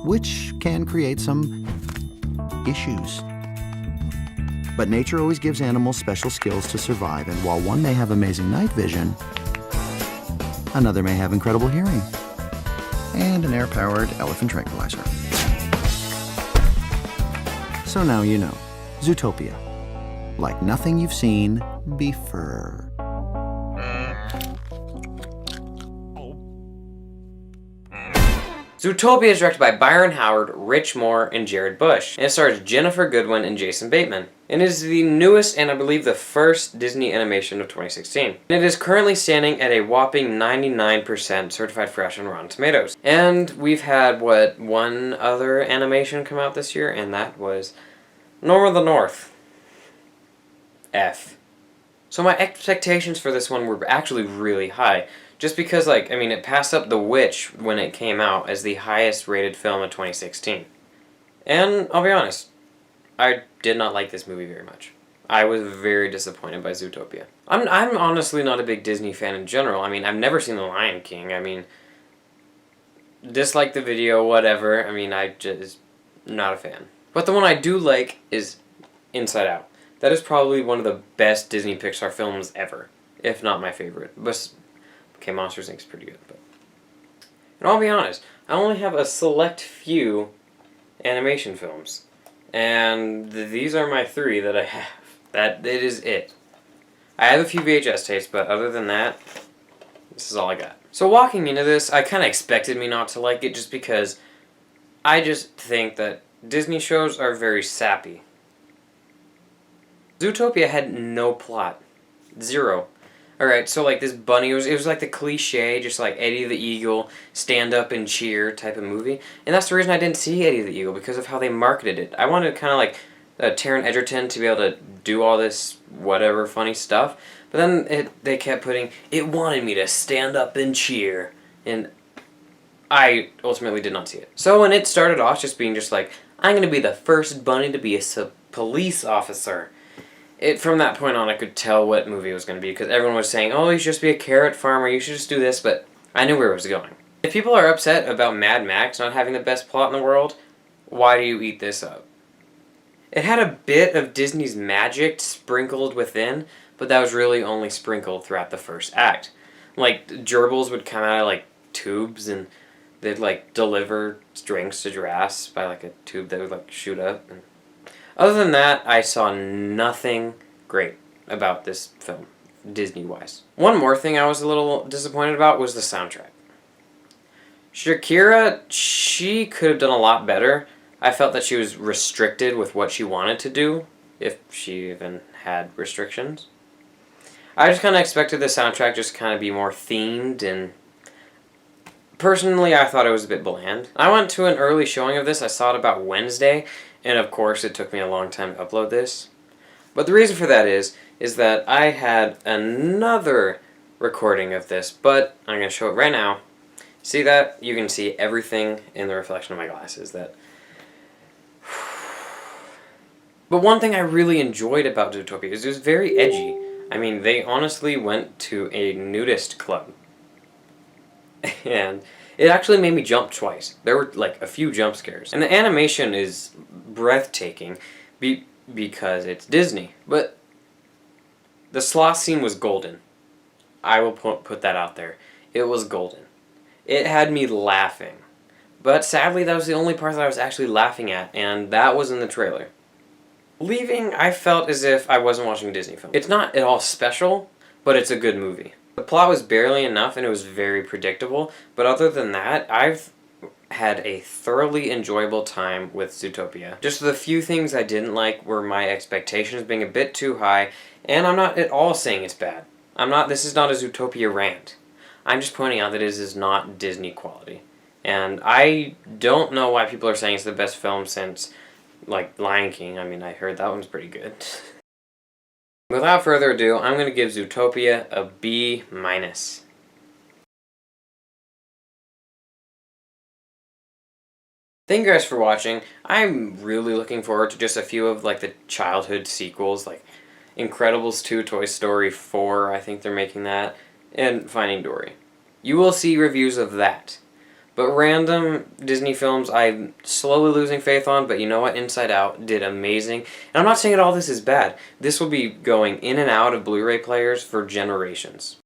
which can create some issues. But nature always gives animals special skills to survive, and while one may have amazing night vision, another may have incredible hearing and an air-powered elephant tranquilizer. So now you know. Zootopia. Like nothing you've seen before. Zootopia is directed by Byron Howard, Rich Moore, and Jared Bush, and it stars Jennifer Goodwin and Jason Bateman. It is the newest and I believe the first Disney animation of 2016. It is currently standing at a whopping 99% certified fresh on Rotten Tomatoes. And we've had, one other animation come out this year, and that was Norm of the North. F. So my expectations for this one were actually really high. Just because, it passed up The Witch when it came out as the highest rated film of 2016. And I'll be honest, I did not like this movie very much. I was very disappointed by Zootopia. I'm honestly not a big Disney fan in general. I've never seen The Lion King. Dislike the video, whatever. I just not a fan. But the one I do like is Inside Out. That is probably one of the best Disney Pixar films ever, if not my favorite. But okay, Monsters, Inc. is pretty good, but... And I'll be honest, I only have a select few animation films. And these are my 3 that I have. It is it. I have a few VHS tapes, but other than that, this is all I got. So walking into this, I kind of expected me not to like it just because I just think that Disney shows are very sappy. Zootopia had no plot. Zero. Alright, so this bunny, it was like the cliche, just like Eddie the Eagle, stand up and cheer type of movie. And that's the reason I didn't see Eddie the Eagle, because of how they marketed it. I wanted kind of like Taron Egerton to be able to do all this whatever funny stuff. But then they kept putting, it wanted me to stand up and cheer. And I ultimately did not see it. So when it started off just being just like, I'm going to be the first bunny to be a police officer. From that point on, I could tell what movie it was going to be, because everyone was saying, oh, you should just be a carrot farmer, you should just do this, but I knew where it was going. If people are upset about Mad Max not having the best plot in the world, why do you eat this up? It had a bit of Disney's magic sprinkled within, but that was really only sprinkled throughout the first act. Gerbils would come out of, tubes, and they'd, deliver drinks to giraffes by, a tube that would, shoot up, and... Other than that, I saw nothing great about this film, Disney-wise. One more thing I was a little disappointed about was the soundtrack. Shakira, she could have done a lot better. I felt that she was restricted with what she wanted to do, if she even had restrictions. I just kind of expected the soundtrack just kind of be more themed, and personally, I thought it was a bit bland. I went to an early showing of this. I saw it about Wednesday, and of course it took me a long time to upload this. But the reason for that is that I had another recording of this, but I'm going to show it right now. See that? You can see everything in the reflection of my glasses. But one thing I really enjoyed about Zootopia is it was very edgy. They honestly went to a nudist club. And it actually made me jump twice. There were a few jump scares. And the animation is breathtaking because it's Disney. But the sloth scene was golden. I will put that out there. It was golden. It had me laughing. But sadly, that was the only part that I was actually laughing at, and that was in the trailer. Leaving, I felt as if I wasn't watching a Disney film. It's not at all special, but it's a good movie. The plot was barely enough, and it was very predictable, but other than that, I've had a thoroughly enjoyable time with Zootopia. Just the few things I didn't like were my expectations being a bit too high, and I'm not at all saying it's bad. This is not a Zootopia rant. I'm just pointing out that it is not Disney quality. And I don't know why people are saying it's the best film since, Lion King. I heard that one's pretty good. Without further ado, I'm going to give Zootopia a B-. Thank you guys for watching. I'm really looking forward to just a few of the childhood sequels, Incredibles 2, Toy Story 4, I think they're making that, and Finding Dory. You will see reviews of that. But random Disney films I'm slowly losing faith on, but you know what? Inside Out did amazing. And I'm not saying that all this is bad. This will be going in and out of Blu-ray players for generations.